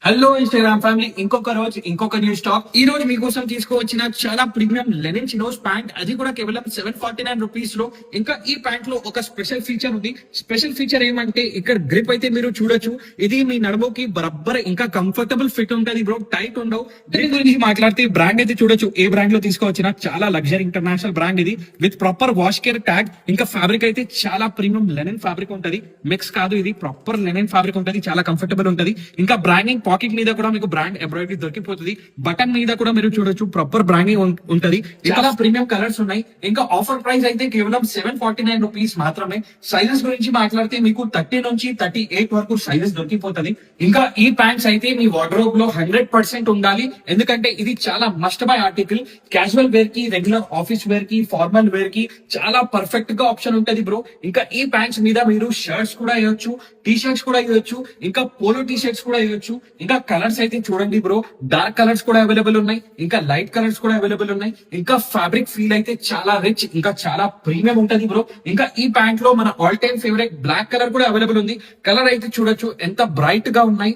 Hello Instagram family, ఇంకొక రోజు ఇంకొక న్యూ స్టాక్. ఈ రోజు మీకోసం తీసుకువచ్చిన చాలా ప్రీమియం లెనిన్ చినోస్ ప్యాంట్, అది కూడా కేవలం 749 రూపీస్ లో. ఇంకా ఈ ప్యాంట్ లో ఒక స్పెషల్ ఫీచర్ ఉంది. స్పెషల్ ఫీచర్ ఏమంటే ఇక్కడ గ్రిప్ అయితే మీరు చూడొచ్చు. ఇది మీ నడుముకి బరబ్బర్ ఇంకా కంఫర్టబుల్ ఫిట్ ఉంటది బ్రో, టైట్ ఉండవు. దీని గురించి మాట్లాడితే బ్రాండ్ అయితే చూడొచ్చు. ఏ బ్రాండ్ లో తీసుకువచ్చిన చాలా లగ్జరీ ఇంటర్నేషనల్ బ్రాండ్ ఇది, with proper wash care tag. ఇంకా ఫ్యాబ్రిక్ అయితే చాలా ప్రీమియం లెనిన్ ఫ్యాబ్రిక్ ఉంటది, మిక్స్ కాదు, ఇది ప్రాపర్ లెనిన్ ఫ్యాబ్రిక్ ఉంటది, చాలా కంఫర్టబుల్ ఉంటది. ఇంకా బ్రాండింగ్ పాకెట్ మీద కూడా మీకు బ్రాండ్ ఎంబ్రాయిడరీ దొరికిపోతుంది. బటన్ మీద కూడా మీరు చూడొచ్చు, ప్రాపర్ బ్రాండింగ్ ఉంటది. చాలా ప్రీమియం కలర్స్ ఉన్నాయి. ఇంకా ఆఫర్ ప్రైస్ అయితే కేవలం 749 రూపీస్ మాత్రమే. సైజెస్ గురించి మాట్లాడితే మీకు 30 నుంచి 38 వరకు సైజెస్ దొరికిపోతుంది. ఇంకా ఈ ప్యాంట్స్ అయితే మీ వార్డ్రోబ్ లో 100% ఉండాలి, ఎందుకంటే ఇది చాలా must buy article. Casual wear కి, రెగ్యులర్ ఆఫీస్ వేర్ కి, ఫార్మల్ వేర్ కి చాలా పర్ఫెక్ట్ గా ఆప్షన్ ఉంటది బ్రో. ఇంకా ఈ ప్యాంట్స్ మీద మీరు షర్ట్స్ కూడా వేయొచ్చు, టీ షర్ట్స్ కూడా వేయొచ్చు, ఇంకా పోలో టీ షర్ట్స్ కూడా వేయొచ్చు. ఇంకా కలర్స్ అయితే చూడండి బ్రో, డార్క్ కలర్స్ కూడా అవైలబుల్ ఉన్నాయి, ఇంకా లైట్ కలర్స్ కూడా అవైలబుల్ ఉన్నాయి. ఇంకా ఫ్యాబ్రిక్ ఫీల్ అయితే చాలా రిచ్, ఇంకా చాలా ప్రీమియం ఉంటది బ్రో. ఇంకా ఈ ప్యాంట్ లో మన all time favourite black colour కూడా అవైలబుల్ ఉంది. కలర్ అయితే చూడొచ్చు ఎంత బ్రైట్ గా ఉన్నాయి.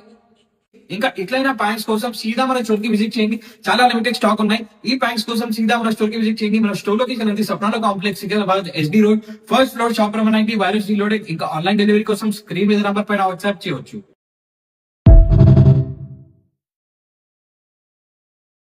ఇంకా ఇట్లైనా ప్యాంట్స్ కోసం సీదా మన స్టోర్ కి విజిట్ చేయండి, చాలా లిమిటెడ్ స్టాక్ ఉన్నాయి. ఈ ప్యాంట్స్ కోసం సీదా మన స్టోర్ కి విజిట్ చేయండి. మన స్టోర్ లొకేషన్ ఉంది సప్నాలో complex, Secunderabad, SD road, first floor, shop number 90, Virus Reloaded. ఇంకా ఆన్లైన్ డెలివరీ కోసం స్క్రీన్ మీద నంబర్ పైన వాట్సాప్ చేయవచ్చు.